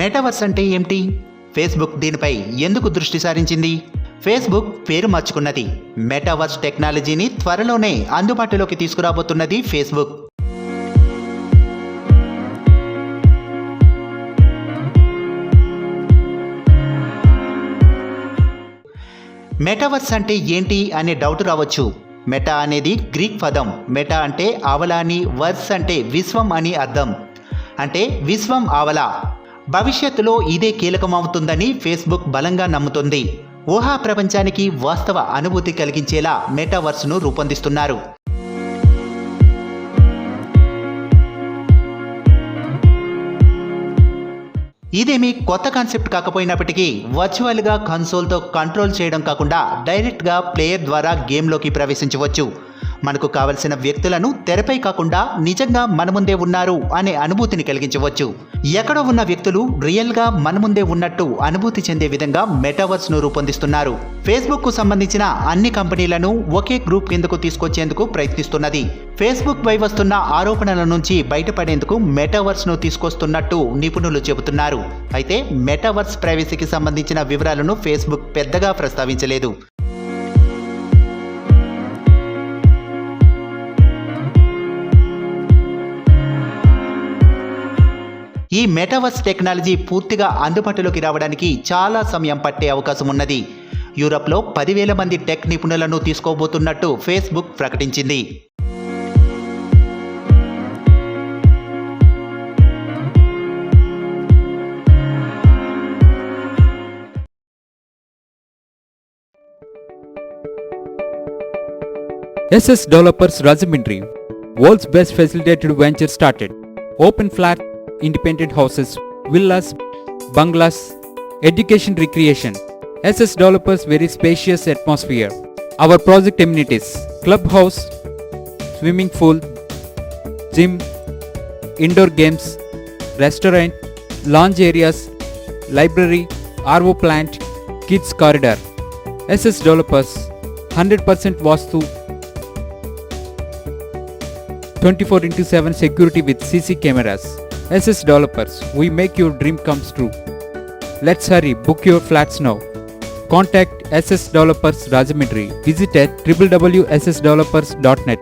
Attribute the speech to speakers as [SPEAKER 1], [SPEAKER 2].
[SPEAKER 1] Metaverse అంటే ఏమిటి? Facebook దీనిపై ఎందుకు దృష్టి సారించింది? ఫేస్బుక్ పేరు మార్చుకున్నది. మెటావర్స్ టెక్నాలజీని త్వరలోనే అందుబాటులోకి తీసుకురాబోతున్నది ఫేస్బుక్. మెటావర్స్ అంటే ఏంటి అనే డౌట్ రావచ్చు. మెటా అనేది గ్రీక్ పదం. మెటా అంటే ఆవల అని, వర్స్ అంటే విశ్వం అని అర్థం. అంటే విశ్వం ఆవల. భవిష్యత్తులో ఇదే కీలకమవుతుందని ఫేస్బుక్ బలంగా నమ్ముతుంది. ఊహా ప్రపంచానికి వాస్తవ అనుభూతి కలిగించేలా మెటావర్స్ను రూపొందిస్తున్నారు. ఇదేమీ కొత్త కాన్సెప్ట్ కాకపోయినప్పటికీ వర్చువల్గా కన్సోల్తో కంట్రోల్ చేయడం కాకుండా డైరెక్ట్గా ప్లేయర్ ద్వారా గేమ్లోకి ప్రవేశించవచ్చు. మనకు కావలసిన వ్యక్తులను తెరపై కాకుండా నిజంగా మన ముందే ఉన్నారు అనే అనుభూతిని కలిగించవచ్చు. ఎక్కడో ఉన్న వ్యక్తులు రియల్గా మన ముందే ఉన్నట్టు అనుభూతి చెందే విధంగా మెటావర్స్ను రూపొందిస్తున్నారు. ఫేస్బుక్కు సంబంధించిన అన్ని కంపెనీలను ఒకే గ్రూప్ కిందకు తీసుకొచ్చేందుకు ప్రయత్నిస్తున్నది. ఫేస్బుక్ పై వస్తున్న ఆరోపణల నుంచి బయటపడేందుకు మెటావర్స్ను తీసుకొస్తున్నట్టు నిపుణులు చెబుతున్నారు. అయితే మెటావర్స్ ప్రైవసీకి సంబంధించిన వివరాలను ఫేస్బుక్ పెద్దగా ప్రస్తావించలేదు. ఈ మెటావర్స్ టెక్నాలజీ పూర్తిగా అందుబాటులోకి రావడానికి చాలా సమయం పట్టే అవకాశం ఉన్నది. యూరప్లో 10,000 మంది టెక్ నిపుణులను తీసుకోబోతున్నట్టు ఫేస్బుక్ ప్రకటించింది.
[SPEAKER 2] SS Developers Rajahmundry, world's best facilitated venture started. Open flat, independent houses, villas, bungalows, education recreation. SS Developers very spacious atmosphere. Our project amenities: clubhouse, swimming pool, gym, indoor games, restaurant, lounge areas, library, RO plant, kids corridor. SS Developers 100% Vastu, 24/7 security with CC cameras. SS Developers, we make your dream comes true. Let's hurry, book your flats now. Contact SS Developers Rajahmundry. Visit at www.ssdevelopers.net.